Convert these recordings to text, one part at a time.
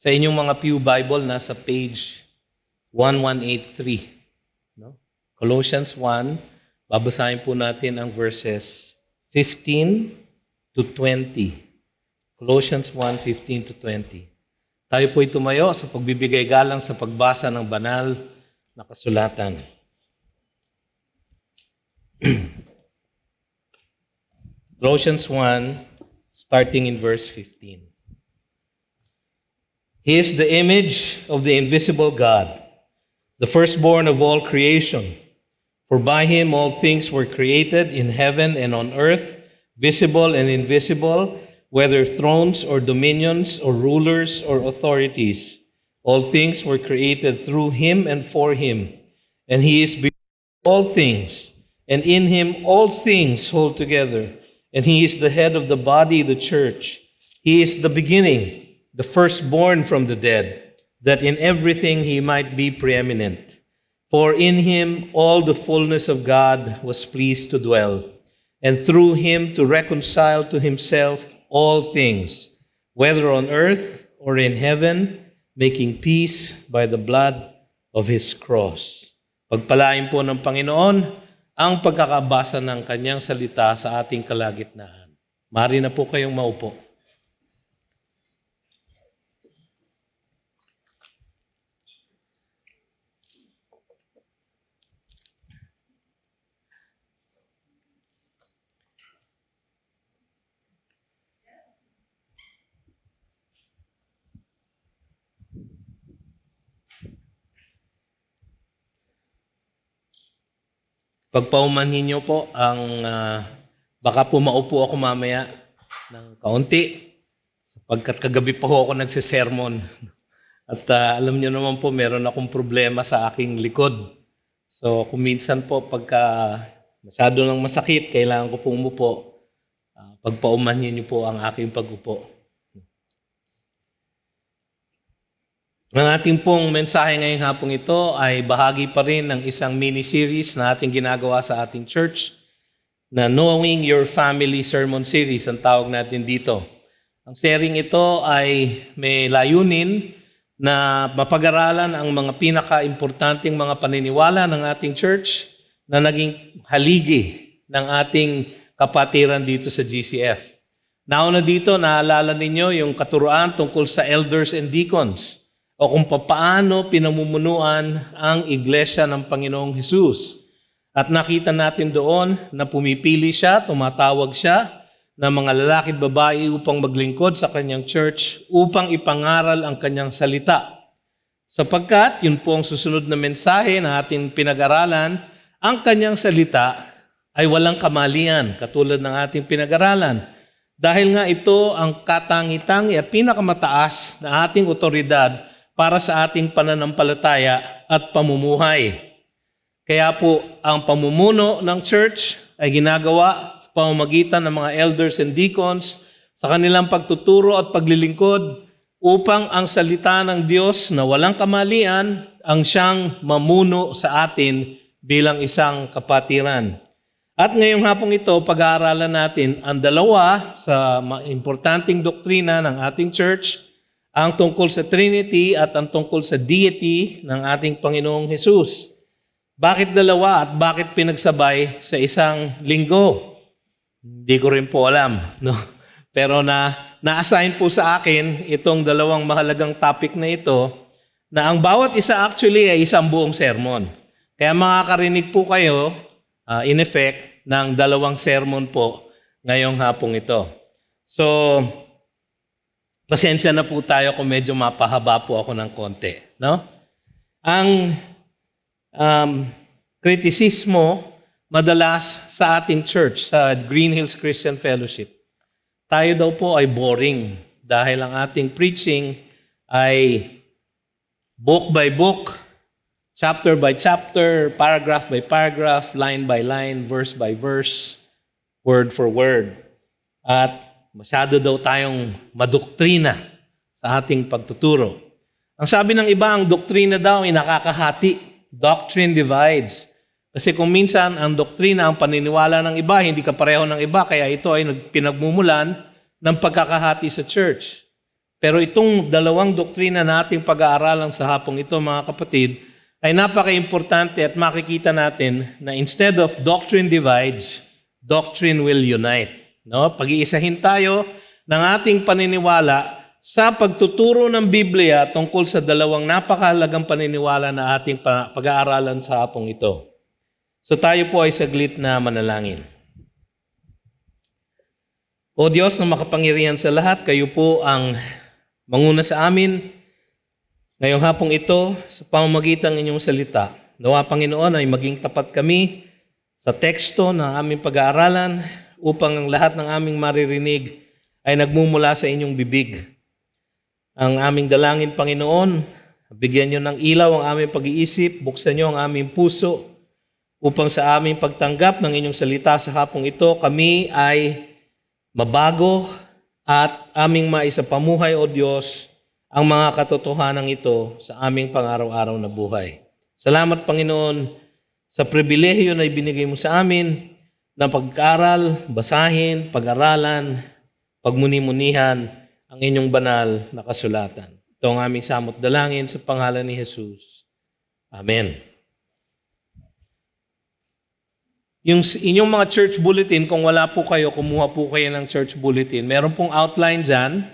Sa inyong mga Pew Bible, nasa page 1183. No? Colossians 1, babasahin po natin ang verses 15 to 20. Colossians 1, 15 to 20. Tayo po'y tumayo sa pagbibigay galang sa pagbasa ng banal na kasulatan. Colossians 1, starting in verse 15. He is the image of the invisible God, the firstborn of all creation. For by him all things were created in heaven and on earth, visible and invisible, whether thrones or dominions or rulers or authorities. All things were created through him and for him. And he is before all things, and in him all things hold together. And he is the head of the body, the church. He is the beginning, the firstborn from the dead, that in everything he might be preeminent. For in him all the fullness of God was pleased to dwell, and through him to reconcile to himself all things, whether on earth or in heaven, making peace by the blood of his cross. Pagpalain po ng Panginoon ang pagkakabasa ng kanyang salita sa ating kalagitnaan. Mari na po kayong maupo. Pagpaumanhin niyo po ang baka po maupo ako mamaya ng kaunti sapagkat kagabi pa ho ako nagsisermon. At alam niyo naman po meron akong problema sa aking likod. So kung minsan po pagka masyado nang masakit, kailangan ko pong umupo. Pagpaumanhin niyo po ang aking pag-upo. Ang ating pong mensahe ngayong hapong ito ay bahagi pa rin ng isang mini-series na ating ginagawa sa ating church na Knowing Your Family Sermon Series, ang tawag natin dito. Ang sharing ito ay may layunin na mapag-aralan ang mga pinaka-importanting mga paniniwala ng ating church na naging haligi ng ating kapatiran dito sa GCF. Nauna dito, naalala ninyo yung katuruan tungkol sa elders and deacons, o kung paano pinamumunuan ang iglesia ng Panginoong Hesus. At nakita natin doon na pumipili siya, tumatawag siya ng mga lalaki at babae upang maglingkod sa kanyang church, upang ipangaral ang kanyang salita. Sapagkat, yun po ang susunod na mensahe na ating pinag-aralan, ang kanyang salita ay walang kamalian, katulad ng ating pinag-aralan. Dahil nga ito ang katangi-tangi at pinakamataas na ating otoridad para sa ating pananampalataya at pamumuhay. Kaya po, ang pamumuno ng church ay ginagawa sa pamamagitan ng mga elders and deacons sa kanilang pagtuturo at paglilingkod upang ang salita ng Diyos na walang kamalian ang siyang mamuno sa atin bilang isang kapatiran. At ngayong hapong ito, pag-aaralan natin ang dalawa sa importanteng doktrina ng ating church, ang tungkol sa Trinity at ang tungkol sa deity ng ating Panginoong Hesus. Bakit dalawa at bakit pinagsabay sa isang linggo? Hindi ko rin po alam. No? Pero na-assign po sa akin itong dalawang mahalagang topic na ito na ang bawat isa actually ay isang buong sermon. Kaya makakarinig po kayo, in effect, ng dalawang sermon po ngayong hapong ito. So, pasensya na po tayo kung medyo mapahaba po ako ng konti. No? Ang kritisismo madalas sa ating church, sa Green Hills Christian Fellowship, tayo daw po ay boring dahil ang ating preaching ay book by book, chapter by chapter, paragraph by paragraph, line by line, verse by verse, word for word. At masyado daw tayong madoktrina sa ating pagtuturo. Ang sabi ng iba, ang doktrina daw ay nakakahati. Doctrine divides. Kasi kung minsan ang doktrina, ang paniniwala ng iba, hindi kapareho ng iba, kaya ito ay pinagmumulan ng pagkakahati sa church. Pero itong dalawang doktrina na ating pag-aaralan sa hapong ito, mga kapatid, ay napaka-importante at makikita natin na instead of doctrine divides, doctrine will unite. No? Pag-iisahin tayo ng ating paniniwala sa pagtuturo ng Biblia tungkol sa dalawang napakahalagang paniniwala na ating pag-aaralan sa hapong ito. So tayo po ay saglit na manalangin. O Diyos na makapangyarihan sa lahat, kayo po ang manguna sa amin ngayong hapong ito sa pamamagitan ng inyong salita. Nawa, Panginoon, ay maging tapat kami sa teksto na aming pag-aaralan upang ang lahat ng aming maririnig ay nagmumula sa inyong bibig. Ang aming dalangin, Panginoon, bigyan niyo ng ilaw ang aming pag-iisip, buksan niyo ang aming puso upang sa aming pagtanggap ng inyong salita sa hapong ito, kami ay mabago at aming maisapamuhay, O Diyos, ang mga katotohanan ito sa aming pang-araw-araw na buhay. Salamat, Panginoon, sa pribilehiyo na ibinigay mo sa amin na pag-aral, basahin, pag-aralan, pagmuni-munihan ang inyong banal na kasulatan. Ito ang aming samot dalangin sa pangalan ni Jesus. Amen. Yung inyong mga church bulletin, kung wala po kayo, kumuha po kayo ng church bulletin. Meron pong outline dyan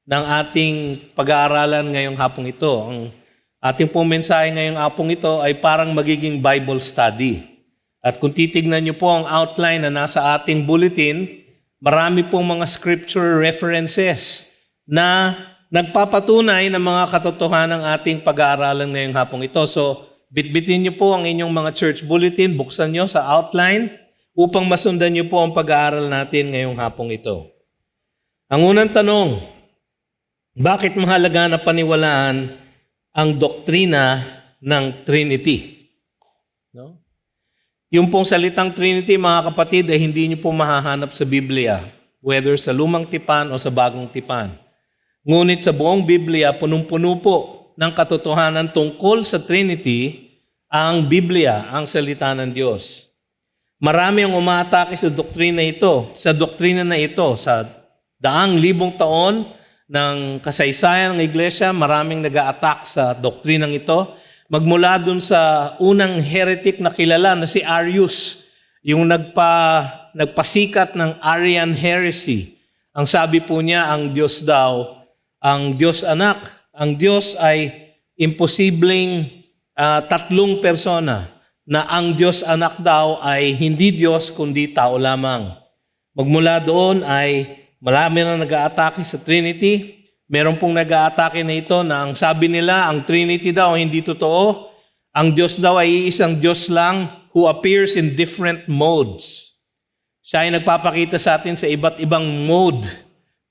ng ating pag-aaralan ngayong hapong ito. Ang ating pong mensahe ngayong hapong ito ay parang magiging Bible study. At kung titignan niyo po ang outline na nasa ating bulletin, marami pong mga scripture references na nagpapatunay ng mga katotohanan ng ating pag-aaralan ngayong hapong ito. So, bitbitin niyo po ang inyong mga church bulletin, buksan niyo sa outline upang masundan niyo po ang pag-aaral natin ngayong hapong ito. Ang unang tanong, bakit mahalaga na paniwalaan ang doktrina ng Trinity? No? Yung pong salitang Trinity, mga kapatid, ay hindi niyo po mahahanap sa Biblia, whether sa Lumang Tipan o sa Bagong Tipan. Ngunit sa buong Biblia, punong-puno po ng katotohanan tungkol sa Trinity ang Biblia, ang salita ng Diyos. Marami ang umaatake sa doktrina na ito, sa daang libong taon ng kasaysayan ng Iglesia, maraming nag-a-attack sa doktrinang ito. Magmula dun sa unang heretic na kilala na si Arius, yung nagpasikat ng Arian heresy. Ang sabi po niya, ang Diyos daw, ang Diyos anak. Ang Diyos ay imposibleng tatlong persona, na ang Diyos anak daw ay hindi Diyos kundi tao lamang. Magmula doon ay marami na nag-a-atake sa Trinity. Meron pong nag-a-atake na ito na ang sabi nila, ang Trinity daw hindi totoo. Ang Diyos daw ay isang Diyos lang who appears in different modes. Siya ay nagpapakita sa atin sa iba't ibang mode.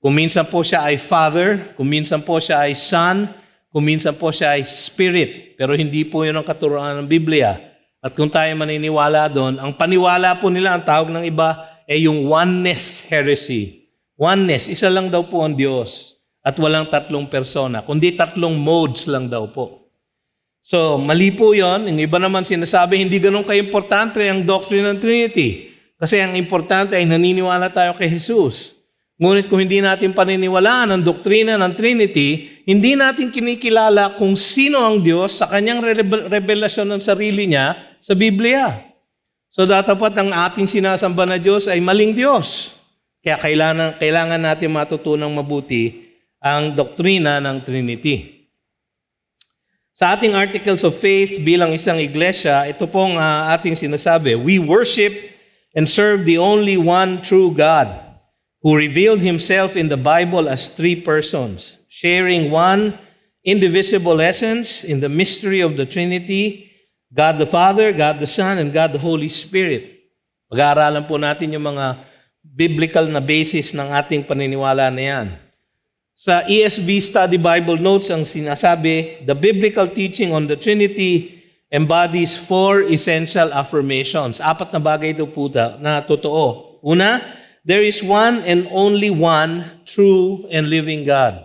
Kung minsan po siya ay Father, kung minsan po siya ay Son, kung minsan po siya ay Spirit. Pero hindi po yun ang katuruan ng Biblia. At kung tayo maniniwala doon, ang paniwala po nila, ang tawag ng iba, ay yung oneness heresy. Oneness, isa lang daw po ang Diyos. At walang tatlong persona, kundi tatlong modes lang daw po. So, mali po yun. Yung iba naman sinasabi, hindi ganun ka-importante ang doctrine ng Trinity. Kasi ang importante ay naniniwala tayo kay Jesus. Ngunit kung hindi natin paniniwalaan ang doktrina ng Trinity, hindi natin kinikilala kung sino ang Diyos sa kanyang revelasyon ng sarili niya sa Biblia. So, dapat ang ating sinasamba na Diyos ay maling Diyos. Kaya kailangan natin matutunang mabuti ang doktrina ng Trinity. Sa ating articles of faith bilang isang iglesia, ito pong ating sinasabi, we worship and serve the only one true God who revealed Himself in the Bible as three persons, sharing one indivisible essence in the mystery of the Trinity, God the Father, God the Son, and God the Holy Spirit. Pag-aaralan po natin yung mga biblical na basis ng ating paniniwala na yan. Sa ESV Study Bible Notes, ang sinasabi, the biblical teaching on the Trinity embodies four essential affirmations. Apat na bagay ito po na totoo. Una, there is one and only one true and living God.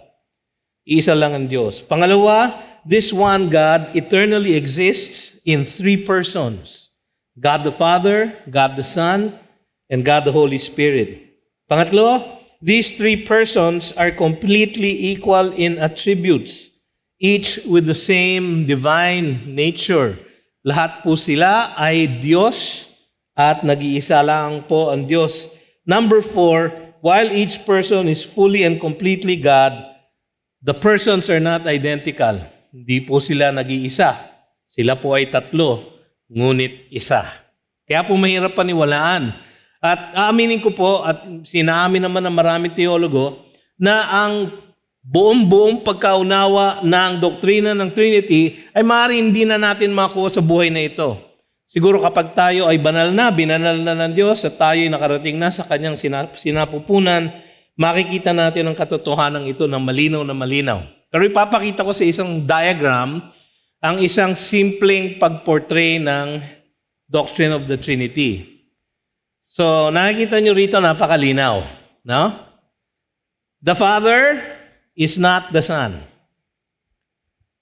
Isa lang ang Diyos. Pangalawa, this one God eternally exists in three persons. God the Father, God the Son, and God the Holy Spirit. Pangatlo, these three persons are completely equal in attributes, each with the same divine nature. Lahat po sila ay Diyos at nag-iisa lang po ang Diyos. Number 4, while each person is fully and completely God, the persons are not identical. Hindi po sila nag-iisa. Sila po ay tatlo, ngunit isa. Kaya po mahirap paniwalaan. At aaminin ko po, at sinaamin naman ng maraming teologo, na ang buong pagkaunawa ng doktrina ng Trinity ay maaaring hindi na natin makuha sa buhay na ito. Siguro kapag tayo ay binanal na ng Diyos at tayo ay nakarating na sa kanyang sinapupunan, makikita natin ang katotohanan ito ng malinaw na malinaw. Pero ipapakita ko sa isang diagram ang isang simpleng pag-portray ng doctrine of the Trinity. So, nakikita nyo rito, napakalinaw. No? The Father is not the Son.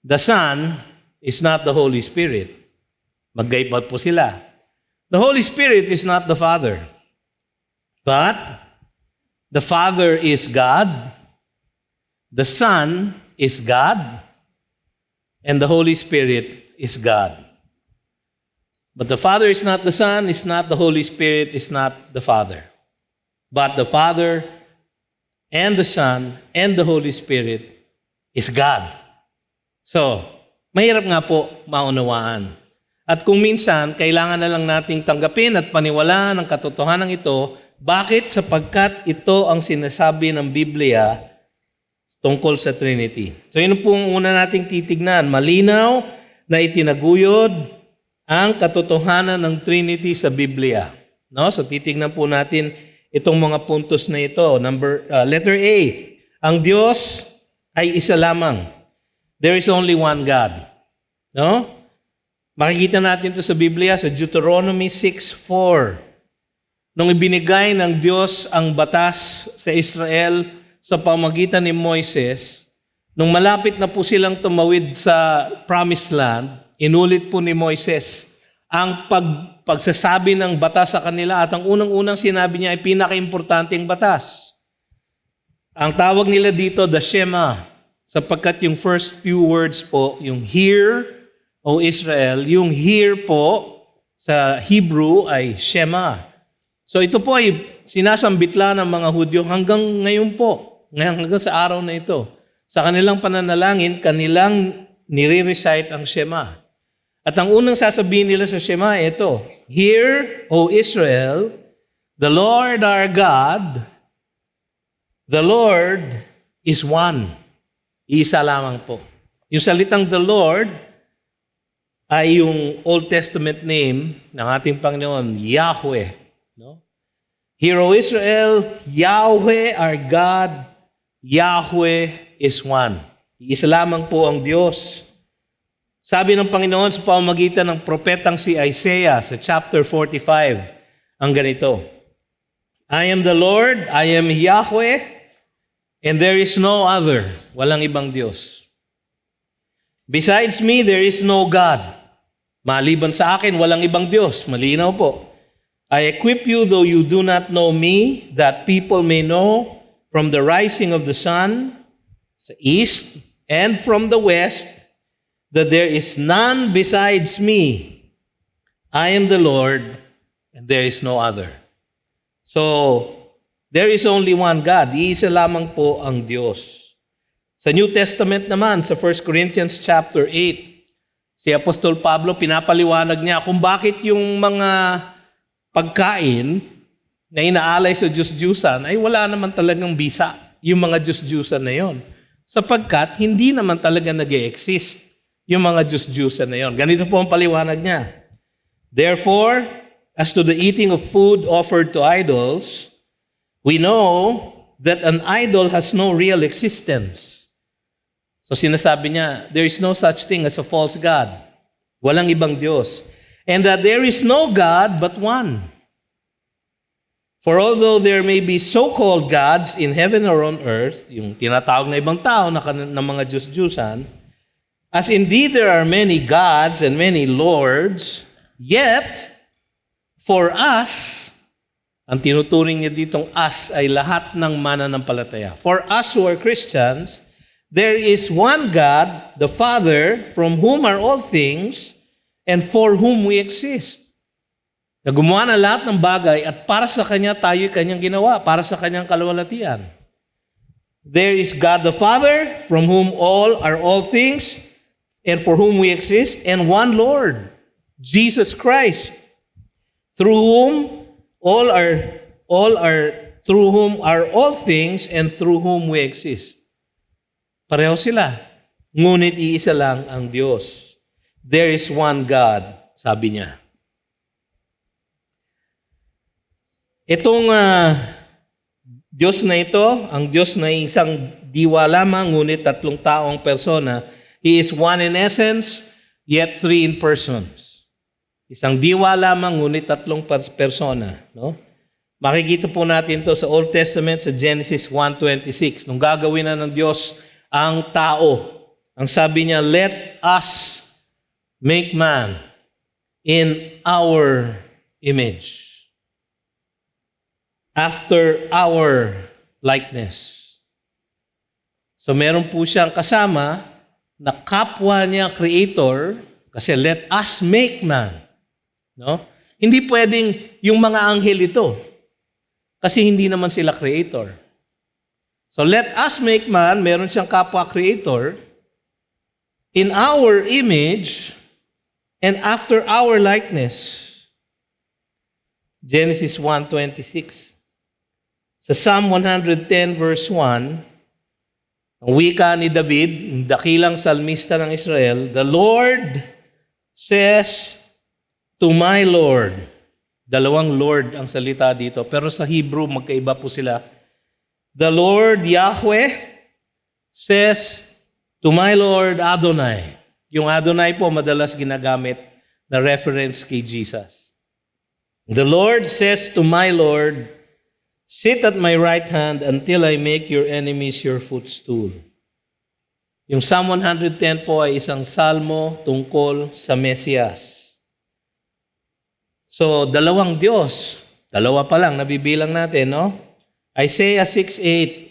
The Son is not the Holy Spirit. Magkaiba po sila. The Holy Spirit is not the Father. But, the Father is God. The Son is God. And the Holy Spirit is God. But the Father is not the Son, is not the Holy Spirit, is not the Father. But the Father and the Son and the Holy Spirit is God. So, mahirap nga po maunawaan. At kung minsan, kailangan na lang nating tanggapin at paniwalaan ang katotohanan ito. Bakit? Sapagkat ito ang sinasabi ng Biblia tungkol sa Trinity. So, yun po ang una nating titignan. Malinaw na itinaguyod ang katotohanan ng Trinity sa Biblia. No? So titingnan po natin itong mga puntos na ito. Letter A, ang Diyos ay isa lamang. There is only one God. No? Makikita natin ito sa Biblia sa Deuteronomy 6:4. Nung ibinigay ng Diyos ang batas sa Israel sa pamamagitan ni Moises, nung malapit na po silang tumawid sa Promised Land, inulit po ni Moises ang pagsasabi ng batas sa kanila at ang unang-unang sinabi niya ay pinaka-importanting batas. Ang tawag nila dito, the Shema, sapagkat yung first few words po, yung Hear, O Israel, yung Hear po sa Hebrew ay Shema. So ito po ay sinasambit lang ng mga Hudyo hanggang ngayon po, hanggang sa araw na ito. Sa kanilang pananalangin, kanilang nire-recite ang Shema. At ang unang sasabihin nila sa Shema ay ito, Hear, O Israel, the Lord our God, the Lord is one. Isa lamang po. Yung salitang the Lord ay yung Old Testament name ng ating Panginoon, Yahweh. No? Hear, O Israel, Yahweh our God, Yahweh is one. Isa lamang po ang Diyos. Sabi ng Panginoon sa pamamagitan ng propetang si Isaiah sa chapter 45, ang ganito, I am the Lord, I am Yahweh, and there is no other. Walang ibang Diyos. Besides me, there is no God. Maliban sa akin, walang ibang Diyos. Malinaw po. I equip you, though you do not know me, that people may know from the rising of the sun sa east and from the west, that there is none besides me. I am the Lord, and there is no other. So, there is only one God. Iisa lamang po ang Diyos. Sa New Testament naman, sa 1 Corinthians chapter 8, si Apostol Pablo, pinapaliwanag niya kung bakit yung mga pagkain na inaalay sa Diyos-Diyusan ay wala naman talagang bisa, yung mga Diyos-Diyusan na yon. Sapagkat hindi naman talaga nag-e-exist yung mga Diyos-Diyusan na yon. Ganito po ang paliwanag niya. Therefore, as to the eating of food offered to idols, we know that an idol has no real existence. So sinasabi niya, there is no such thing as a false God. Walang ibang Diyos. And that there is no God but one. For although there may be so-called gods in heaven or on earth, yung tinatawag na ibang tao na mga Diyos-Diyusan, as indeed there are many gods and many lords, yet for us Ang tinuturing niya ditong us ay lahat ng mananampalataya. For us who are Christians, there is one God, the Father, from whom are all things, and for whom we exist. Na gumawa na lahat ng bagay at para sa Kanya tayo'y Kanyang ginawa, para sa Kanyang kaluwalhatian. There is God the Father, from whom are all things, and for whom we exist, and one Lord, Jesus Christ, through whom through whom are all things, and through whom we exist. Pareho sila, ngunit iisa lang ang Diyos. There is one God, sabi niya. Itong Diyos na ito, ang Diyos na isang diwa lamang, ngunit tatlong taong persona, He is one in essence, yet three in persons. Isang diwa lamang, ngunit tatlong persona. No? Makikita po natin ito sa Old Testament, sa Genesis 1:26. Nung gagawin na ng Diyos ang tao, ang sabi niya, let us make man in our image, after our likeness. So meron po siyang kasama na kapwa niya creator, kasi let us make man. No? Hindi pwedeng yung mga anghel ito, kasi hindi naman sila creator. So let us make man, meron siyang kapwa creator, in our image and after our likeness. Genesis 1:26. Sa Psalm 110 verse 1, ang wika ni David, dakilang salmista ng Israel, the Lord says to my Lord. Dalawang Lord ang salita dito, pero sa Hebrew magkaiba po sila. The Lord Yahweh says to my Lord Adonai. Yung Adonai po madalas ginagamit na reference kay Jesus. The Lord says to my Lord, sit at my right hand until I make your enemies your footstool. Yung Psalm 110 po ay isang salmo tungkol sa Mesiyas. So, dalawang Diyos. Dalawa pa lang, nabibilang natin, no? Isaiah 6:8.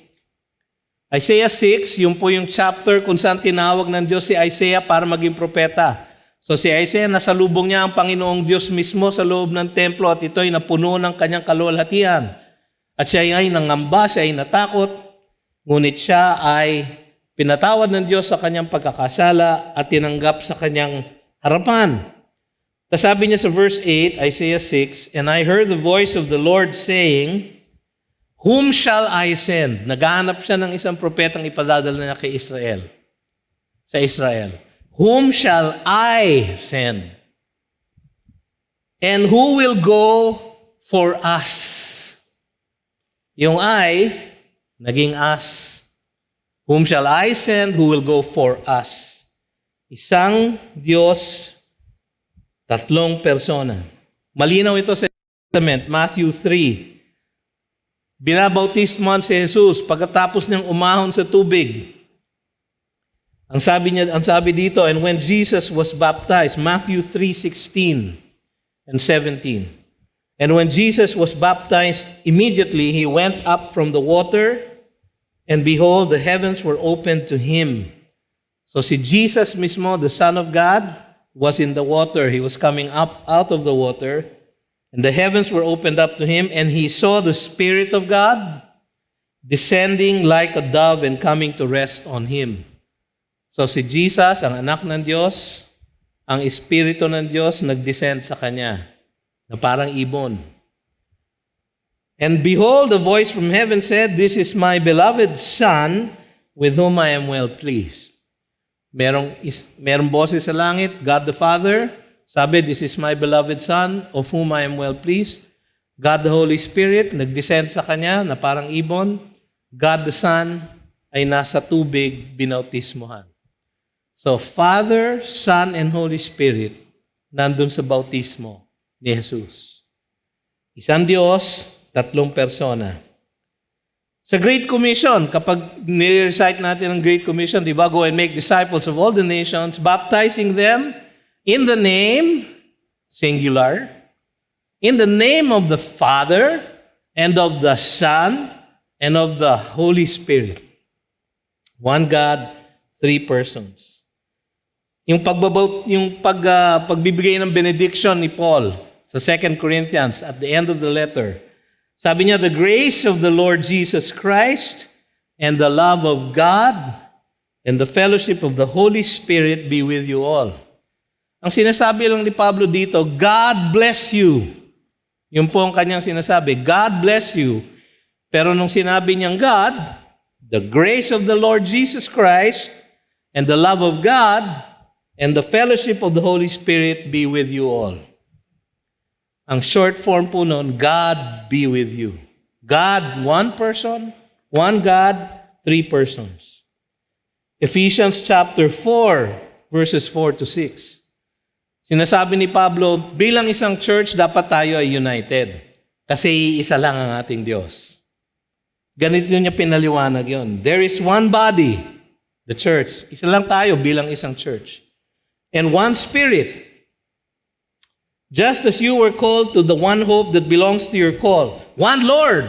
Isaiah 6, yun po yung chapter kung saan tinawag ng Diyos si Isaiah para maging propeta. So si Isaiah, nasalubong niya ang Panginoong Diyos mismo sa loob ng templo at ito'y napuno ng kanyang kaluwalhatian. At siya ay nangamba, siya ay natakot, ngunit siya ay pinatawad ng Diyos sa kanyang pagkakasala at tinanggap sa kanyang harapan. Tapos sabi niya sa verse 8, Isaiah 6, and I heard the voice of the Lord saying, whom shall I send? Naghahanap siya ng isang propetang ipadadala niya kay Israel. Sa Israel. Whom shall I send? And who will go for us? Yung I, naging us. Whom shall I send? Who will go for us? Isang Diyos, tatlong persona. Malinaw ito sa Testament, Matthew 3. Binabautismohan si Jesus pagkatapos niyang umahon sa tubig. Ang sabi dito, and when Jesus was baptized, Matthew 3:16 and 17. And when Jesus was baptized, immediately he went up from the water, and behold, the heavens were opened to him. So si Jesus mismo, the Son of God, was in the water. He was coming up out of the water, and the heavens were opened up to him, and he saw the Spirit of God descending like a dove and coming to rest on him. So si Jesus, ang anak ng Diyos, ang Espiritu ng Diyos nag-descend sa kanya na parang ibon. And behold, a voice from heaven said, this is my beloved Son, with whom I am well pleased. Merong boses sa langit, God the Father, sabi, this is my beloved Son, of whom I am well pleased. God the Holy Spirit, nag-descend sa kanya na parang ibon. God the Son ay nasa tubig, binautismohan. So, Father, Son, and Holy Spirit, nandun sa bautismo ni Jesus. Isang Diyos, tatlong persona. Sa Great Commission, kapag ni-recite natin ang Great Commission, di ba, go and make disciples of all the nations, baptizing them in the name, singular, in the name of the Father, and of the Son, and of the Holy Spirit. One God, three persons. Yung pagbibigay ng benediction ni Paul sa 2 Corinthians at the end of the letter, sabi niya, the grace of the Lord Jesus Christ and the love of God and the fellowship of the Holy Spirit be with you all. Ang sinasabi lang ni Pablo dito, God bless you. Yung po ang kanyang sinasabi, God bless you. Pero nung sinabi niyang God, the grace of the Lord Jesus Christ and the love of God and the fellowship of the Holy Spirit be with you all. Ang short form po noon, God be with you. God, one person, one God, three persons. Ephesians chapter 4, verses 4 to 6. Sinasabi ni Pablo, bilang isang church, dapat tayo ay united. Kasi isa lang ang ating Diyos. Ganito niya pinaliwanag yon. There is one body, the church. Isa lang tayo bilang isang church. And one Spirit. Just as you were called to the one hope that belongs to your call. One Lord.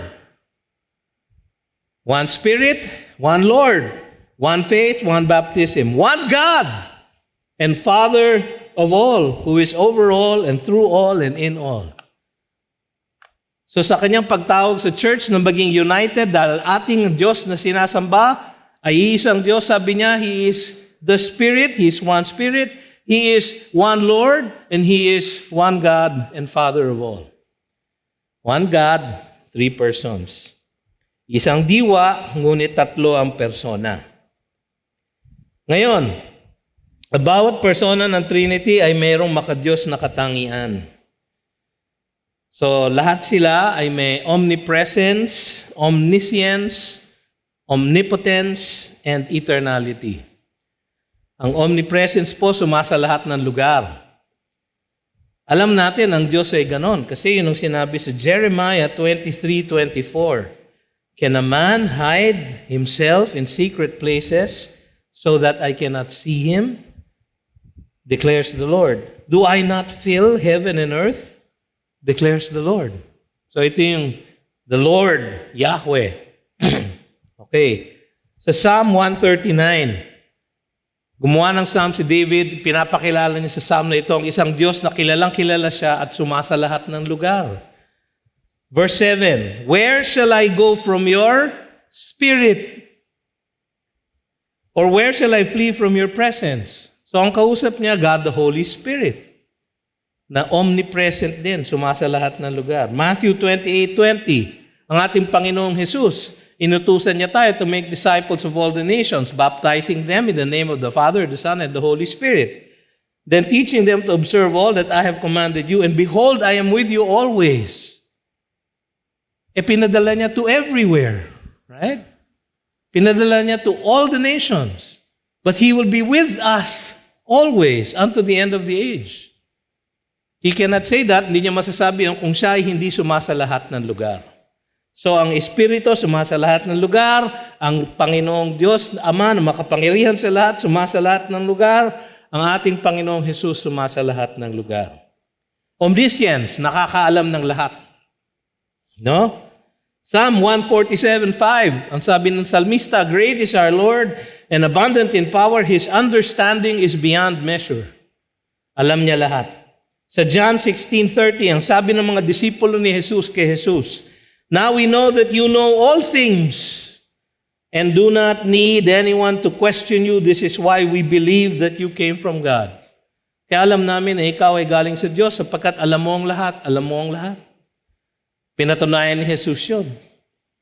One Spirit, one Lord. One faith, one baptism. One God and Father of all, who is over all and through all and in all. So sa kanyang pagtawag sa church na maging united dahil ating Diyos na sinasamba ay isang Diyos, sabi niya, He is the Spirit, He is one Spirit, He is one Lord, and He is one God and Father of all. One God, three persons. Isang diwa, ngunit tatlo ang persona. Ngayon, bawat persona ng Trinity ay mayroong makadiyos na katangian. So, lahat sila ay may omnipresence, omniscience, omnipotence, and eternality. Ang omnipresence po sumasa lahat ng lugar. Alam natin, ang Diyos ay ganon. Kasi yun ang sinabi sa Jeremiah 23:24. Can a man hide himself in secret places so that I cannot see him? Declares the Lord. Do I not fill heaven and earth? Declares the Lord. So ito yung the Lord, Yahweh. Okay. Sa Psalm 139, gumawa ng Psalm si David, pinapakilala niya sa Psalm na ito ang isang Diyos na kilalang kilala siya at sumasa lahat ng lugar. Verse 7, where shall I go from your spirit? Or where shall I flee from your presence? So ang kausap niya, God the Holy Spirit, na omnipresent din, sumasa lahat ng lugar. Matthew 28:20, ang ating Panginoong Jesus, inutusan niya tayo to make disciples of all the nations, baptizing them in the name of the Father, the Son, and the Holy Spirit. Then teaching them to observe all that I have commanded you, and behold, I am with you always. Pinadala niya to everywhere, right? Pinadala niya to all the nations. But He will be with us always unto the end of the age. He cannot say that, hindi niya masasabi kung siya ay hindi sumasa lahat ng lugar. So ang Espiritu sumasa lahat ng lugar, ang Panginoong Diyos, Ama na makapangyarihan sa lahat, sumasa lahat ng lugar, ang ating Panginoong Jesus sumasa lahat ng lugar. Omniscience, nakakaalam ng lahat. No? Psalm 147:5, ang sabi ng salmista, great is our Lord and abundant in power, His understanding is beyond measure. Alam niya lahat. Sa John 16:30, ang sabi ng mga disipulo ni Jesus kay Jesus, now we know that you know all things and do not need anyone to question you. This is why we believe that you came from God. Kaya alam namin na ikaw ay galing sa Diyos sapagkat alam mo ang lahat, alam mo ang lahat. Pinatunayan ni Jesus yun.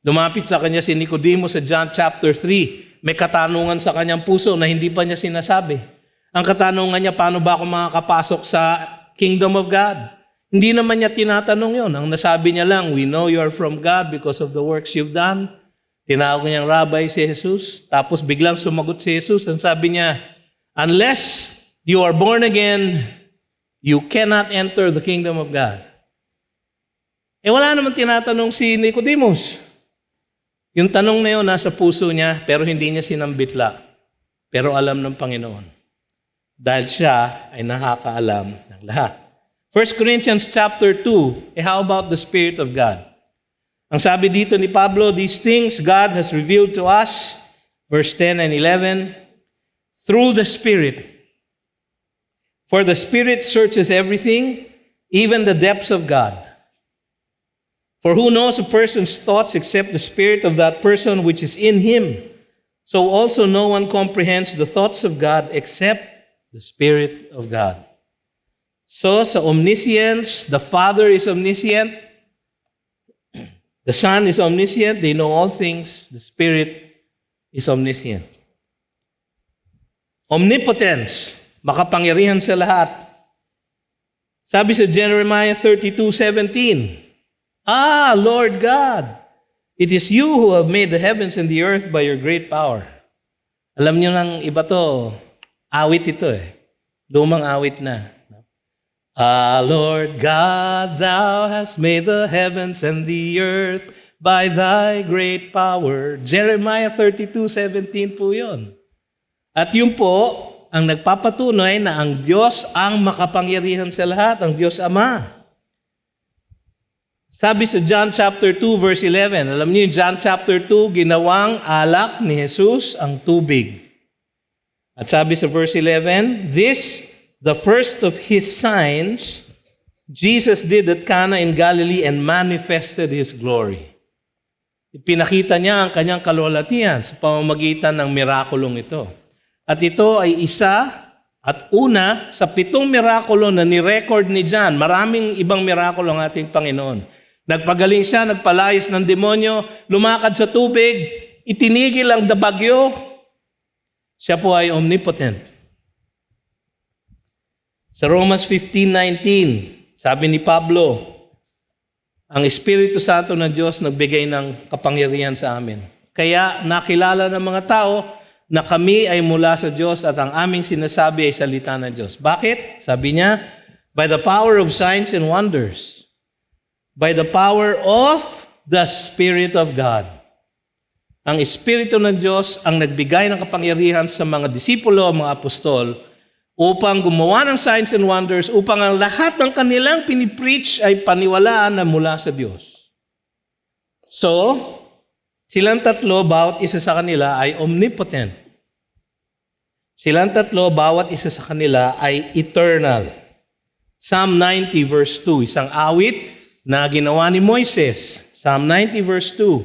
Lumapit sa kanya si Nicodemo sa John chapter 3. May katanungan sa kanyang puso na hindi pa niya sinasabi. Ang katanungan niya, paano ba ako makakapasok sa kingdom of God? Hindi naman niya tinatanong yon. Ang nasabi niya lang, we know you are from God because of the works you've done. Tinawag niyang rabbi si Jesus. Tapos biglang sumagot si Jesus. Ang sabi niya, unless you are born again, you cannot enter the kingdom of God. Wala naman tinatanong si Nicodemus. Yung tanong na yun nasa puso niya, pero hindi niya sinambitla. Pero alam ng Panginoon. Dahil siya ay nakakaalam ng lahat. 1 Corinthians chapter 2, how about the Spirit of God? Ang sabi dito ni Pablo, these things God has revealed to us, verse 10 and 11, through the Spirit. For the Spirit searches everything, even the depths of God. For who knows a person's thoughts except the spirit of that person which is in him? So also no one comprehends the thoughts of God except the Spirit of God. So sa omniscience, the Father is omniscient, the Son is omniscient, they know all things, the Spirit is omniscient. Omnipotence, makapangyarihan sa lahat. Sabi sa Jeremiah 32:17, Lord God, it is you who have made the heavens and the earth by your great power. Alam niyo ng iba to, awit ito eh. Lumang awit na. Lord God, thou hast made the heavens and the earth by thy great power. Jeremiah 32:17 po yun. At yun po, ang nagpapatunay na ang Diyos ang makapangyarihan sa lahat, ang Diyos Ama. Sabi sa John chapter 2 verse 11, alam niyo yung John chapter 2, ginawang alak ni Jesus ang tubig. At sabi sa verse 11, this, the first of His signs, Jesus did at Cana in Galilee and manifested His glory. Ipinakita niya ang kanyang kalwalhatian sa pamamagitan ng mirakulong ito. At ito ay isa at una sa 7 mirakulo na ni-record ni John. Maraming ibang mirakulo ang ating Panginoon. Nagpagaling siya, nagpalayas ng demonyo, lumakad sa tubig, itinigil ang bagyo. Siya po ay omnipotent. Sa Romans 15:19, sabi ni Pablo, ang Espiritu Santo ng Diyos nagbigay ng kapangyarihan sa amin. Kaya nakilala ng mga tao na kami ay mula sa Diyos at ang aming sinasabi ay salita ng Diyos. Bakit? Sabi niya, by the power of signs and wonders, by the power of the Spirit of God. Ang Espiritu ng Diyos ang nagbigay ng kapangyarihan sa mga disipulo, mga apostol, upang gumawa ng signs and wonders, upang ang lahat ng kanilang pinipreach ay paniwalaan na mula sa Diyos. So, silang tatlo, bawat isa sa kanila ay omnipotent. Silang tatlo, bawat isa sa kanila ay eternal. Psalm 90 verse 2, isang awit na ginawa ni Moises. Psalm 90 verse 2,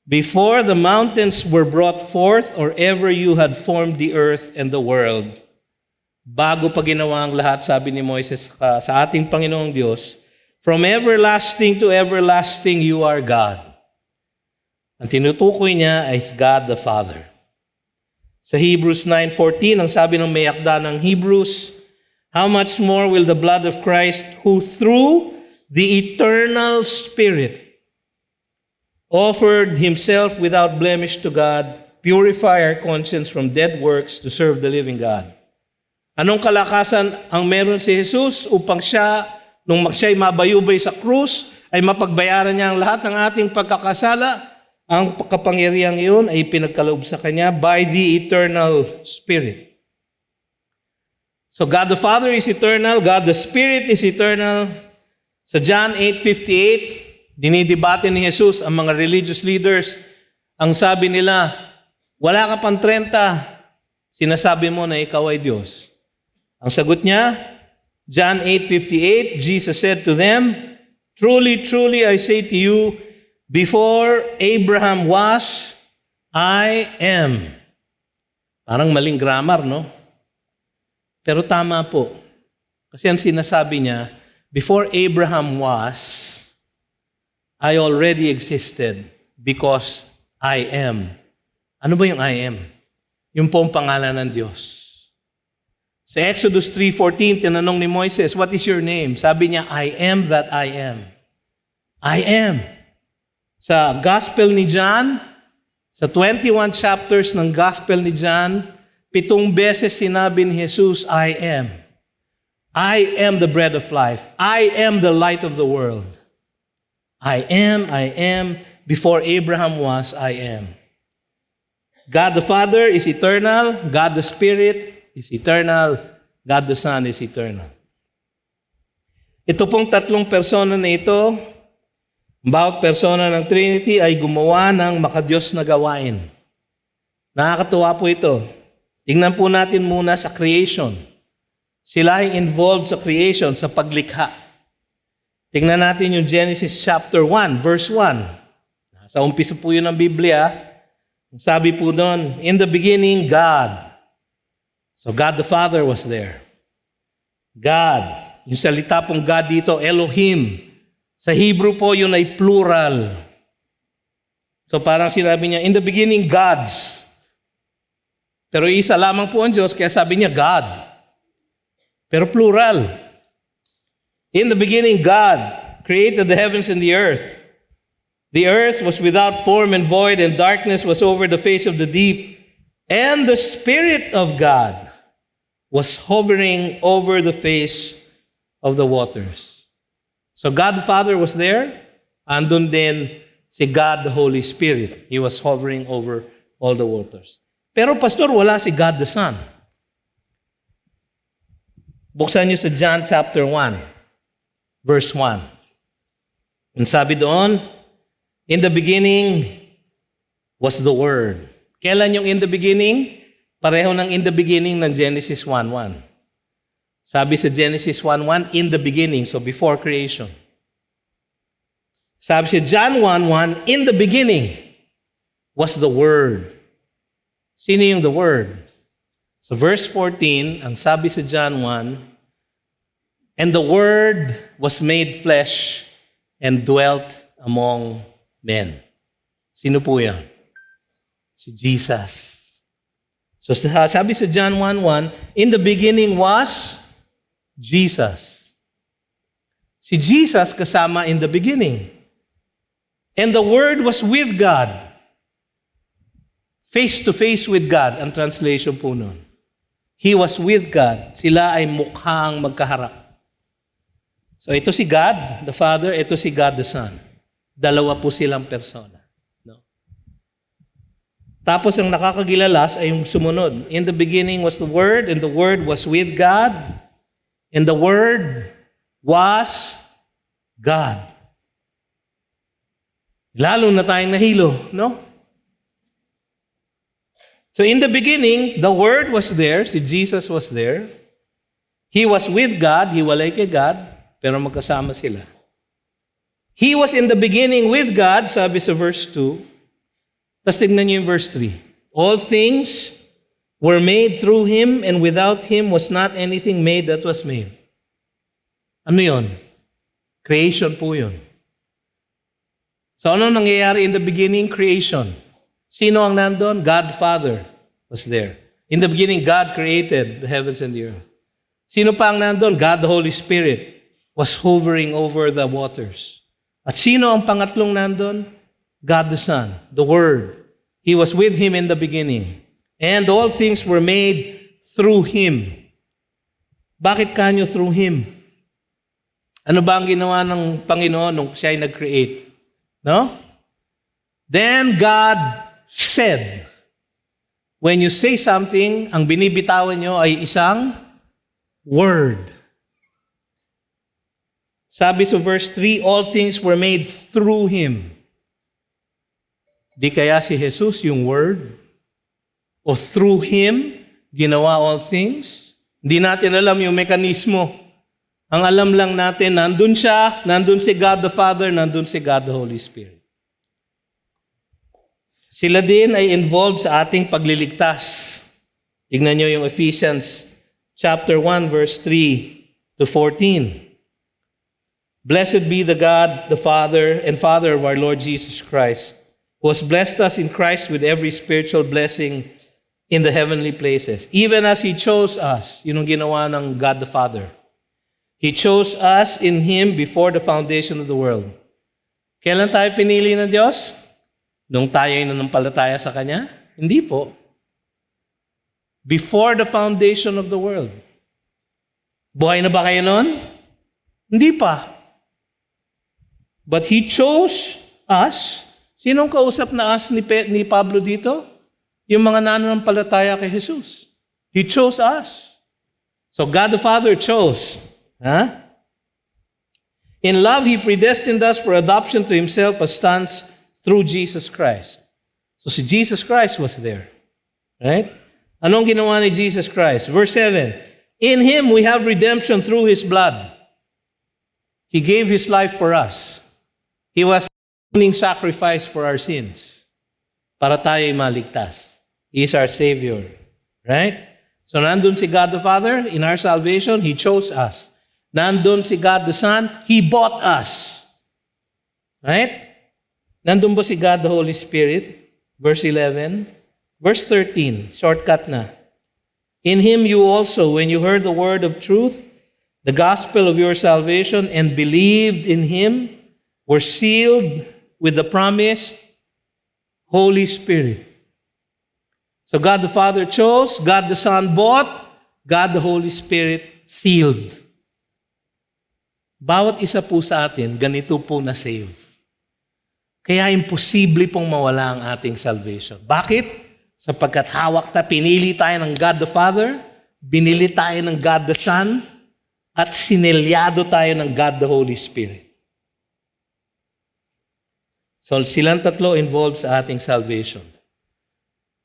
before the mountains were brought forth, or ever you had formed the earth and the world. Bago pa ginawa ang lahat, sabi ni Moises sa ating Panginoong Diyos, from everlasting to everlasting you are God. Ang tinutukoy niya ay God the Father. Sa Hebrews 9:14, ang sabi ng may akda ng Hebrews, how much more will the blood of Christ, who through the eternal Spirit offered Himself without blemish to God, purify our conscience from dead works to serve the living God. Anong kalakasan ang meron si Jesus upang siya, nung siya'y mabayubay sa krus, ay mapagbayaran niya ang lahat ng ating pagkakasala? Ang kapangyarihang iyon ay pinagkaloob sa Kanya by the eternal Spirit. So God the Father is eternal, God the Spirit is eternal. Sa John 8:58, dinidebate ni Jesus ang mga religious leaders. Ang sabi nila, wala ka pang 30, sinasabi mo na ikaw ay Diyos. Ang sagot niya, John 8:58, Jesus said to them, truly, truly, I say to you, before Abraham was, I am. Parang maling grammar, no? Pero tama po. Kasi ang sinasabi niya, before Abraham was, I already existed because I am. Ano ba yung I am? Yung po ang pangalan ng Diyos. Sa Exodus 3:14, tinanong ni Moises, what is your name? Sabi niya, I am that I am. I am. Sa Gospel ni John, sa 21 chapters ng Gospel ni John, 7 beses sinabi ni Jesus, I am. I am the bread of life. I am the light of the world. I am, before Abraham was, I am. God the Father is eternal, God the Spirit is eternal, God the Son is eternal. Ito pong tatlong persona na ito, Bawat persona ng Trinity ay gumawa ng makadiyos na gawain. Nakakatuwa po ito. Tingnan po natin muna sa creation. Sila ay involved sa creation, sa paglikha. Tingnan natin yung Genesis chapter 1, verse 1. Sa umpisa po yun ng Biblia. Sabi po doon, in the beginning, God. So God the Father was there. God. Yung salita pong God dito, Elohim. Sa Hebrew po, yun ay plural. So parang sinabi niya, in the beginning, gods. Pero isa lamang po ang Diyos, kaya sabi niya, God. Pero plural. In the beginning, God created the heavens and the earth. The earth was without form and void, and darkness was over the face of the deep. And the Spirit of God was hovering over the face of the waters. So God the Father was there, andun din si God the Holy Spirit. He was hovering over all the waters. Pero pastor, wala si God the Son. Buksan niyo sa John chapter 1, verse 1. And sabi doon, in the beginning was the Word. Kailan yung in the beginning? Pareho ng in the beginning ng Genesis 1:1. Sabi sa Genesis 1:1, in the beginning, so before creation. Sabi sa John 1:1, in the beginning was the Word. Sino yung the Word? So verse 14, ang sabi sa John 1, and the Word was made flesh and dwelt among men. Sino po yan? Si Jesus. So sabi sa John 1:1, in the beginning was Jesus. Si Jesus kasama in the beginning. And the Word was with God. Face to face with God, ang translation po nun. He was with God. Sila ay mukhang magkaharap. So ito si God, the Father, ito si God, the Son. Dalawa po silang persona. No? Tapos ang nakakagilalas ay yung sumunod. In the beginning was the Word, and the Word was with God, and the Word was God. Lalo na tayong nahilo, no? So in the beginning, the Word was there, si Jesus was there. He was with God, hiwalay kay God, pero magkasama sila. He was in the beginning with God, sabi sa verse 2. Tapos tignan niyo yung verse 3. All things were made through Him, and without Him was not anything made that was made. Ano yun? Creation po yun. So ano nangyayari in the beginning? Creation. Sino ang nandun? God Father was there. In the beginning, God created the heavens and the earth. Sino pa ang nandun? God the Holy Spirit was hovering over the waters. At sino ang pangatlong nandun? God the Son, the Word. He was with Him in the beginning. And all things were made through Him. Bakit kanyo through Him? Ano ba ang ginawa ng Panginoon nung siya ay nag-create? No? Then God said. When you say something, ang binibitawan nyo ay isang word. Sabi sa verse 3, all things were made through Him. Di kaya si Jesus yung word? O through Him, ginawa all things? Hindi natin alam yung mekanismo. Ang alam lang natin, nandun siya, nandun si God the Father, nandun si God the Holy Spirit. Sila din ay involved sa ating pagliligtas. Tignan nyo yung Ephesians chapter 1, verse 3 to 14. Blessed be the God, the Father, and Father of our Lord Jesus Christ, who has blessed us in Christ with every spiritual blessing in the heavenly places, even as He chose us. Yun ang ginawa ng God the Father. He chose us in Him before the foundation of the world. Kailan tayo pinili ng Diyos? Nung tayo ay nanampalataya sa Kanya? Hindi po. Before the foundation of the world. Buhay na ba kayo noon? Hindi pa. But He chose us. Sinong kausap na us ni Pablo dito? Yung mga nananampalataya kay Jesus. He chose us. So God the Father chose. In love, He predestined us for adoption to Himself as sons through Jesus Christ. So si Jesus Christ was there. Right? Anong ginawa ni Jesus Christ? Verse 7, in Him we have redemption through His blood. He gave His life for us. He was atoning sacrifice for our sins para tayo'y maligtas. He is our Savior. Right? So nandun si God the Father in our salvation, He chose us. Nandun si God the Son, He bought us. Right? Nandun ba si God the Holy Spirit? Verse 11. Verse 13, shortcut na. In Him you also, when you heard the word of truth, the gospel of your salvation, and believed in Him, were sealed with the promised Holy Spirit. So God the Father chose, God the Son bought, God the Holy Spirit sealed. Bawat isa po sa atin, ganito po na-save. Kaya imposible pong mawala ang ating salvation. Bakit? Sapagkat pinili tayo ng God the Father, binili tayo ng God the Son, at sinelyado tayo ng God the Holy Spirit. So silang tatlo involved sa ating salvation.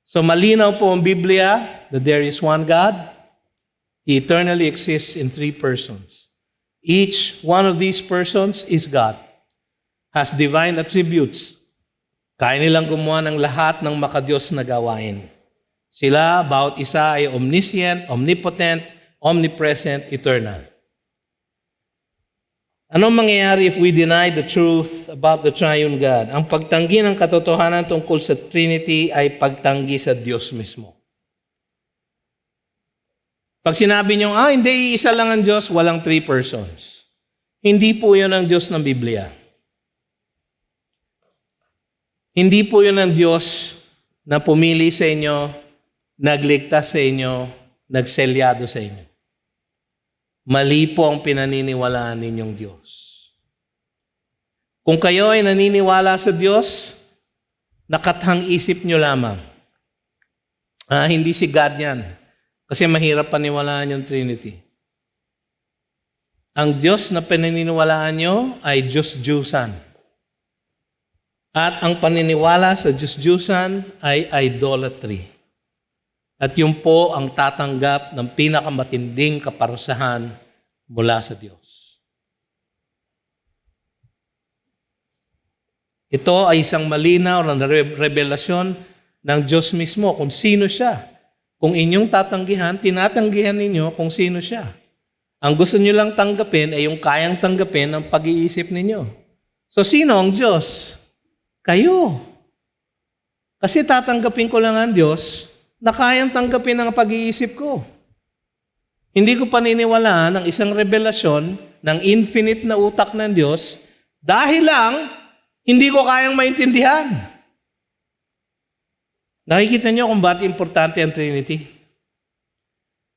So malinaw po ang Biblia that there is one God. He eternally exists in three persons. Each one of these persons is God. Has divine attributes. Kaya nilang gumawa ng lahat ng makadiyos na gawain. Sila, bawat isa ay omniscient, omnipotent, omnipresent, eternal. Anong mangyayari if we deny the truth about the triune God? Ang pagtanggi ng katotohanan tungkol sa Trinity ay pagtanggi sa Diyos mismo. Pag sinabi niyo, hindi, isa lang ang Diyos, walang three persons. Hindi po yun ang Diyos ng Biblia. Hindi po yun ang Diyos na pumili sa inyo, nagligtas sa inyo, nagselyado sa inyo. Mali po ang pinaniniwalaan ninyong Diyos. Kung kayo ay naniniwala sa Diyos, nakathang isip nyo lamang. Hindi si God yan. Kasi mahirap paniwalaan yung Trinity. Ang Diyos na pinaniniwalaan nyo ay Diyos-Diyusan. At ang paniniwala sa Diyos-Diyusan ay idolatry. At yun po ang tatanggap ng pinakamatinding kaparusahan mula sa Diyos. Ito ay isang malinaw na revelasyon ng Diyos mismo kung sino siya. Kung inyong tatanggihan, tinatanggihan ninyo kung sino siya. Ang gusto nyo lang tanggapin ay yung kayang tanggapin ng pag-iisip ninyo. So sino ang Diyos? Kayo. Kasi tatanggapin ko lang ang Diyos na kayang tanggapin ang pag-iisip ko. Hindi ko paniniwalaan ang isang revelasyon ng infinite na utak ng Diyos dahil lang hindi ko kayang maintindihan. Nakikita niyo kung bakit importante ang Trinity?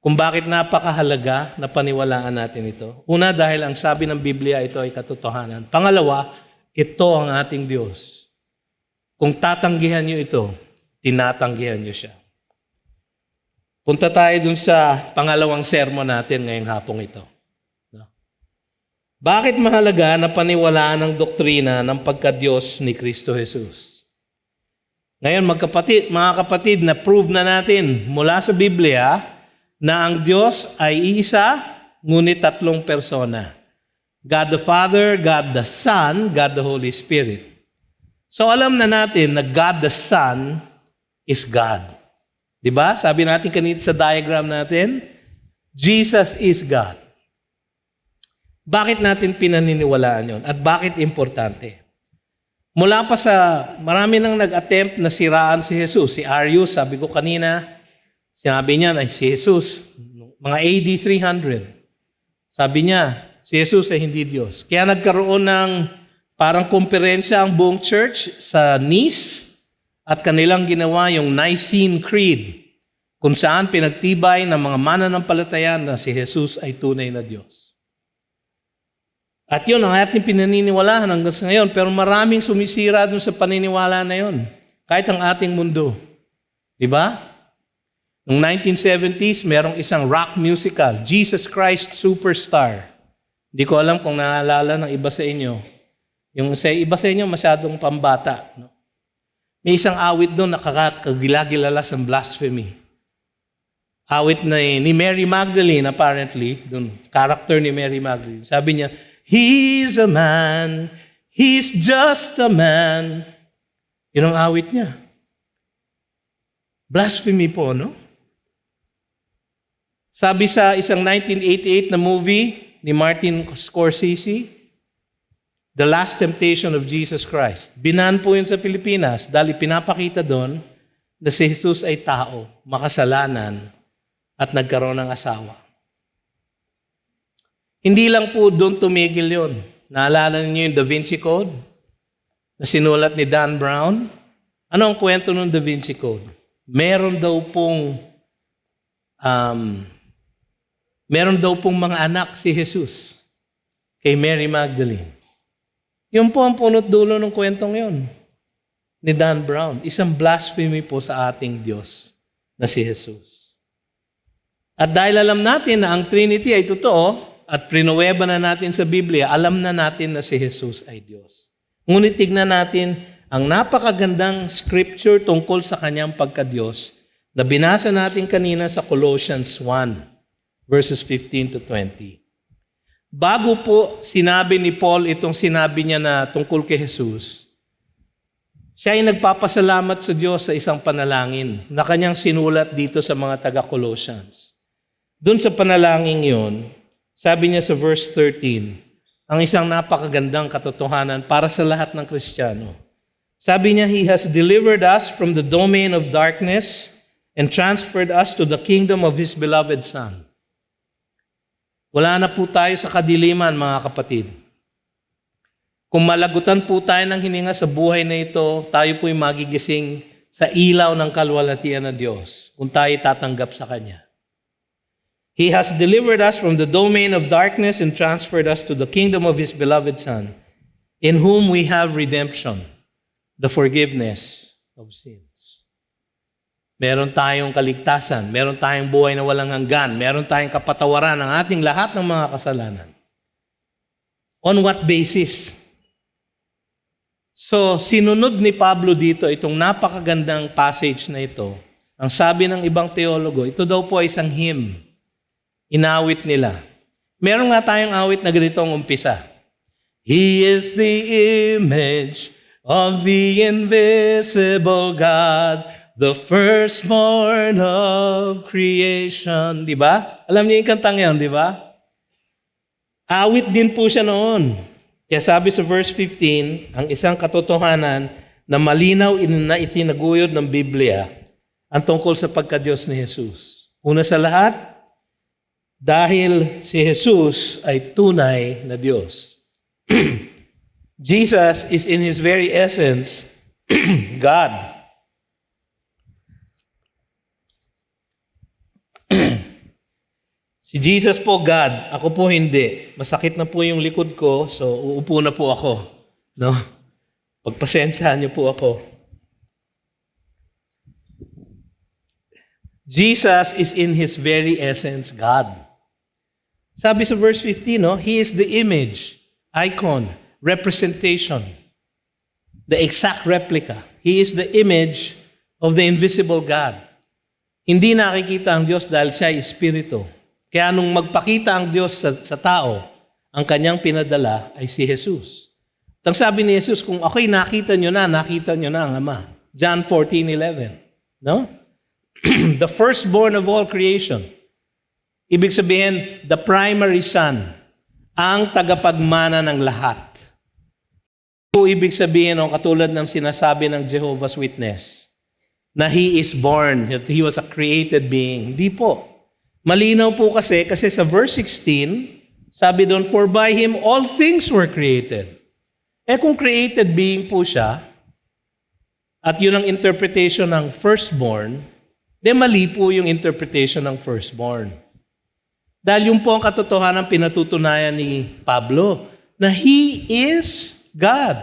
Kung bakit napakahalaga na paniwalaan natin ito? Una, dahil ang sabi ng Biblia, ito ay katotohanan. Pangalawa, ito ang ating Diyos. Kung tatanggihan niyo ito, tinatanggihan niyo siya. Punta tayo dun sa pangalawang sermon natin ngayong hapong ito. Bakit mahalaga na paniwalaan ang doktrina ng pagka-Diyos ni Kristo Jesus? Ngayon, mga kapatid, na-prove na natin mula sa Biblia na ang Diyos ay iisa, ngunit tatlong persona. God the Father, God the Son, God the Holy Spirit. So alam na natin na God the Son is God. Diba? Sabi natin kanina sa diagram natin, Jesus is God. Bakit natin pinaniniwalaan yon? At bakit importante? Mula pa sa marami nang nag-attempt na siraan si Jesus. Si Arius, sabi ko kanina, sinabi niya na si Jesus, mga AD 300. Sabi niya, si Jesus ay hindi Diyos. Kaya nagkaroon ng parang komperensya ang buong church sa Nice, at kanilang ginawa yung Nicene Creed, kung saan pinagtibay ng mga mananampalataya na si Jesus ay tunay na Diyos. At yun ang ating pinaniniwalaan hanggang sa ngayon, pero maraming sumisira dun sa paniniwala na yun, kahit ang ating mundo. Diba? Noong 1970s, merong isang rock musical, Jesus Christ Superstar. Hindi ko alam kung naalala ng iba sa inyo. Yung sa iba sa inyo masyadong pambata. No? May isang awit doon nakakagilagilala sa blasphemy. Awit na ni Mary Magdalene apparently, doon, character ni Mary Magdalene. Sabi niya, He's a man, He's just a man. Yun ang awit niya. Blasphemy po, no? Sabi sa isang 1988 na movie ni Martin Scorsese, The Last Temptation of Jesus Christ. Binan po yun sa Pilipinas dahil pinapakita doon na si Jesus ay tao, makasalanan, at nagkaroon ng asawa. Hindi lang po doon tumigil yun. Naalala niyo yung Da Vinci Code na sinulat ni Dan Brown? Ano ang kwento ng Da Vinci Code? Meron daw pong mga anak si Jesus kay Mary Magdalene. Yun po ang punot dulo ng kwentong yun ni Dan Brown. Isang blasphemy po sa ating Diyos na si Jesus. At dahil alam natin na ang Trinity ay totoo at prinuweba na natin sa Biblia, alam na natin na si Jesus ay Diyos. Ngunit tignan natin ang napakagandang scripture tungkol sa kanyang pagka-Diyos na binasa natin kanina sa Colossians 1. Verses 15 to 20. Bago po sinabi ni Paul itong sinabi niya na tungkol kay Jesus, siya ay nagpapasalamat sa Diyos sa isang panalangin na kanyang sinulat dito sa mga taga-Colossians. Doon sa panalangin yon, sabi niya sa verse 13, ang isang napakagandang katotohanan para sa lahat ng Kristiyano. Sabi niya, He has delivered us from the domain of darkness and transferred us to the kingdom of His beloved Son. Wala na po tayo sa kadiliman, mga kapatid. Kung malagutan po tayo ng hininga sa buhay na ito, tayo po'y magigising sa ilaw ng kalwalhatian ng Diyos kung tayo tatanggap sa Kanya. He has delivered us from the domain of darkness and transferred us to the kingdom of His beloved Son, in whom we have redemption, the forgiveness of sins. Meron tayong kaligtasan, meron tayong buhay na walang hanggan, meron tayong kapatawaran ng ating lahat ng mga kasalanan. On what basis? So, sinunod ni Pablo dito itong napakagandang passage na ito. Ang sabi ng ibang teologo, ito daw po ay isang hymn. Inawit nila. Meron nga tayong awit na ganitong umpisa. He is the image of the invisible God, the firstborn of creation. Di ba? Alam niyo yung kantang yan, di ba? Awit din po siya noon. Kaya sabi sa verse 15, ang isang katotohanan na malinaw na itinaguyod ng Biblia ang tungkol sa pagka-Diyos ni Jesus. Una sa lahat, dahil si Jesus ay tunay na Diyos. Jesus is in His very essence God. Si Jesus po God, ako po hindi. Masakit na po yung likod ko, so uupo na po ako. No? Pagpasensyahan niyo po ako. Jesus is in His very essence God. Sabi sa verse 15, no? He is the image, icon, representation, the exact replica. He is the image of the invisible God. Hindi nakikita ang Diyos dahil siya ay Espiritu. Kaya nung magpakita ang Diyos sa tao, ang kanyang pinadala ay si Jesus. At ang sabi ni Jesus, kung ako'y nakita nyo na ang Ama. John 14:11. No? The firstborn of all creation. Ibig sabihin, the primary son. Ang tagapagmana ng lahat. Ito ibig sabihin, katulad ng sinasabi ng Jehovah's Witness, na He is born, that He was a created being. Hindi po. Malinaw po kasi sa verse 16, sabi doon, for by Him all things were created. Kung created being po siya, at yun ang interpretation ng firstborn, mali po yung interpretation ng firstborn. Dahil yung po ang katotohanan pinatutunayan ni Pablo, na He is God.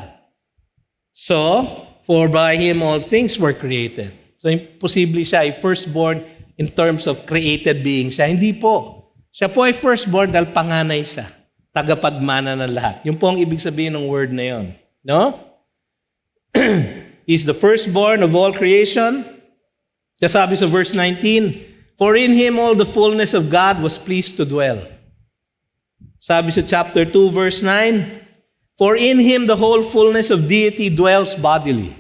So, for by Him all things were created. So, imposible siya ay firstborn in terms of created being siya. Hindi po. Siya po ay firstborn dahil panganay siya. tagapagmana ng lahat. Yun po ang ibig sabihin ng word na yun. No? He's the firstborn of all creation. Sabi sa verse 19, for in Him all the fullness of God was pleased to dwell. Sabi sa chapter 2, verse 9, for in Him the whole fullness of deity dwells bodily.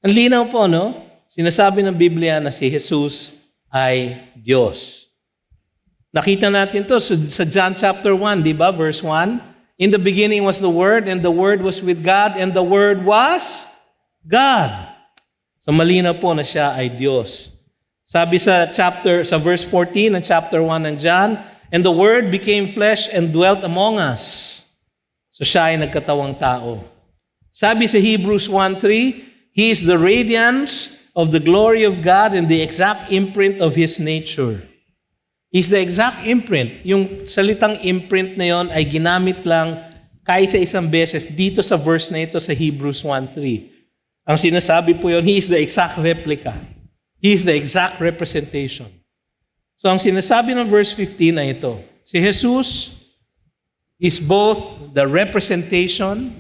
Ang linaw po, no? Sinasabi ng Biblia na si Jesus ay Diyos. Nakita natin to sa John chapter 1, di ba? Verse 1. In the beginning was the Word, and the Word was with God, and the Word was God. So malinaw po na siya ay Diyos. Sabi sa verse 14 ng chapter 1 ng John, and the Word became flesh and dwelt among us. So siya ay nagkatawang tao. Sabi sa Hebrews 1:3, He is the radiance of the glory of God and the exact imprint of His nature. He's the exact imprint. Yung salitang imprint na yon ay ginamit lang kaisa isang beses dito sa verse na ito sa Hebrews 1:3. Ang sinasabi po yon, He is the exact replica. He is the exact representation. So ang sinasabi ng verse 15 na ito, si Jesus is both the representation,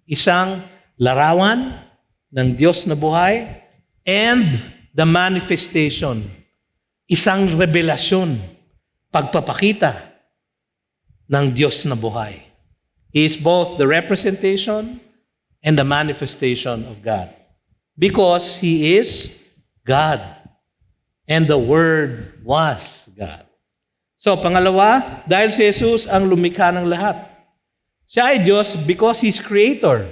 isang larawan ng Diyos na buhay, and the manifestation, isang revelasyon, pagpapakita ng Diyos na buhay. He is both the representation and the manifestation of God. Because He is God. And the Word was God. So, pangalawa, dahil si Jesus ang lumikha ng lahat. Siya ay Diyos because He's Creator.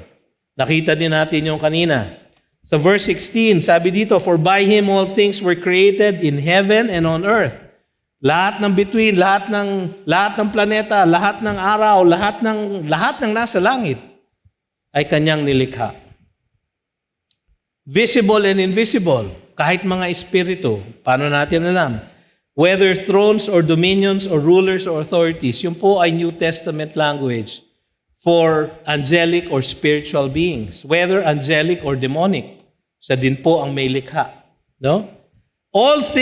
Nakita din natin yung kanina. Sa verse 16, sabi dito, for by Him all things were created in heaven and on earth. Lahat ng between, lahat ng planeta, lahat ng araw, lahat ng nasa langit ay Kanyang nilikha. Visible and invisible, kahit mga espiritu, paano natin alam? Whether thrones or dominions or rulers or authorities, yun po ay New Testament language for angelic or spiritual beings. Whether angelic or demonic, siya din po ang may likha. No? All things